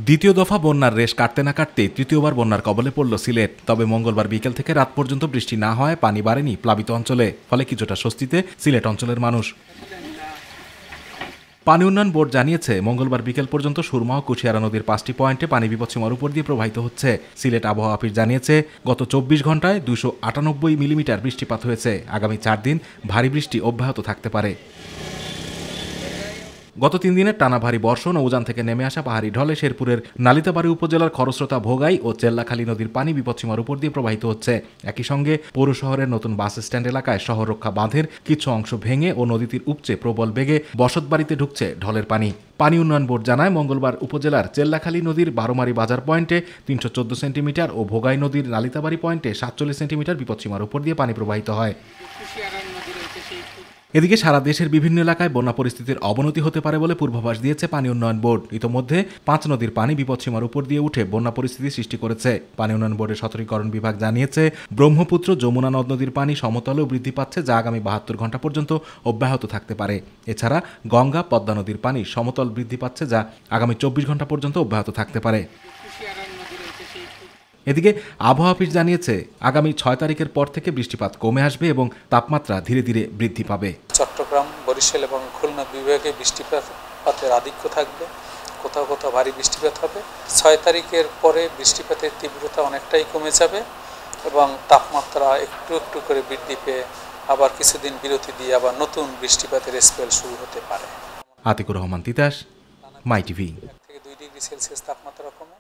দ্বিতীয় দফা বন্যার রেশ কাটতে না কাটতেই তৃতীয়বার বন্যার কবলে পড়ল সিলেট। তবে মঙ্গলবার বিকেল থেকে রাত পর্যন্ত বৃষ্টি না হওয়ায় পানি বাড়েনি প্লাবিত অঞ্চলে, ফলে কিছুটা স্বস্তিতে সিলেট অঞ্চলের মানুষ। পানি উন্নয়ন বোর্ড জানিয়েছে, মঙ্গলবার বিকেল পর্যন্ত সুরমা ও কুশিয়ারা নদীর 5টি পয়েন্টে পানি বিপদসীমার উপর দিয়ে প্রবাহিত হচ্ছে। সিলেট আবহাওয়া অফিস জানিয়েছে, গত 24 ঘন্টায় 298 মিলিমিটার বৃষ্টিপাত হয়েছে। আগামী 4 দিন ভারী বৃষ্টি অব্যাহত থাকতে পারে। গত 3 দিনের টানা ভারী বর্ষণ ও উজান থেকে নেমে আসা পাহাড়ি ঢলে শেরপুরের নালিতাবাড়ী উপজেলার খরস্রোতা ভোগাই ও চেল্লাখালী নদীর পানি বিপদসীমার উপর দিয়ে প্রবাহিত হচ্ছে। একই সঙ্গে পৌর শহরের নতুন বাস স্ট্যান্ড এলাকায় শহর রক্ষা বাঁধের কিছু অংশ ভেঙে ও নদীটির উপচে প্রবল বেগে বসতবাড়িতে ঢুকছে ঢলের পানি। পানি উন্নয়ন বোর্ড জানায়, মঙ্গলবার উপজেলার চেল্লাখালী নদীর 12মারি বাজার পয়েন্টে 314 সেন্টিমিটার ও ভোগাই নদীর নালিতাবাড়ী পয়েন্টে 47 সেন্টিমিটার বিপদসীমার উপর দিয়ে পানি প্রবাহিত হয়। এদিকে সারা দেশের বিভিন্ন এলাকায় বন্যা পরিস্থিতির অবনতি হতে পারে বলে পূর্বাভাস দিয়েছে পানি উন্নয়ন বোর্ড। ইতোমধ্যে 5 নদীর পানি বিপদসীমার উপর দিয়ে উঠে বন্যা পরিস্থিতি সৃষ্টি করেছে। পানি উন্নয়ন বোর্ডের সতর্কীকরণ বিভাগ জানিয়েছে, ব্রহ্মপুত্র যমুনা নদ নদীর পানি সমতলেও বৃদ্ধি পাচ্ছে, যা আগামী 72 ঘন্টা পর্যন্ত অব্যাহত থাকতে পারে। এছাড়া গঙ্গা পদ্মা নদীর পানি সমতল বৃদ্ধি পাচ্ছে, যা আগামী 24 ঘন্টা পর্যন্ত অব্যাহত থাকতে পারে। এদিকে আবহাওয়া অফিস জানিয়েছে, আগামী 6 তারিখের পর থেকে বৃষ্টিপাত কমে আসবে এবং তাপমাত্রা ধীরে ধীরে বৃদ্ধি পাবে। চট্টগ্রাম, বরিশাল এবং খুলনা বিভাগে বৃষ্টিপাতের আধিক্য থাকবে, কোথাও কোথাও ভারী বৃষ্টিপাত হবে। 6 তারিখের পরে বৃষ্টিপাতের তীব্রতা অনেকটাই কমে যাবে এবং তাপমাত্রা একটু একটু করে বৃদ্ধি পেয়ে আবার কিছুদিন বিরতি দিয়ে আবার নতুন বৃষ্টিপাতের স্পেল শুরু হতে পারে। আতিকুর রহমান তিতাস, মাই টিভি। 1 থেকে 2 ডিগ্রি সেলসিয়াস তাপমাত্রা কমে।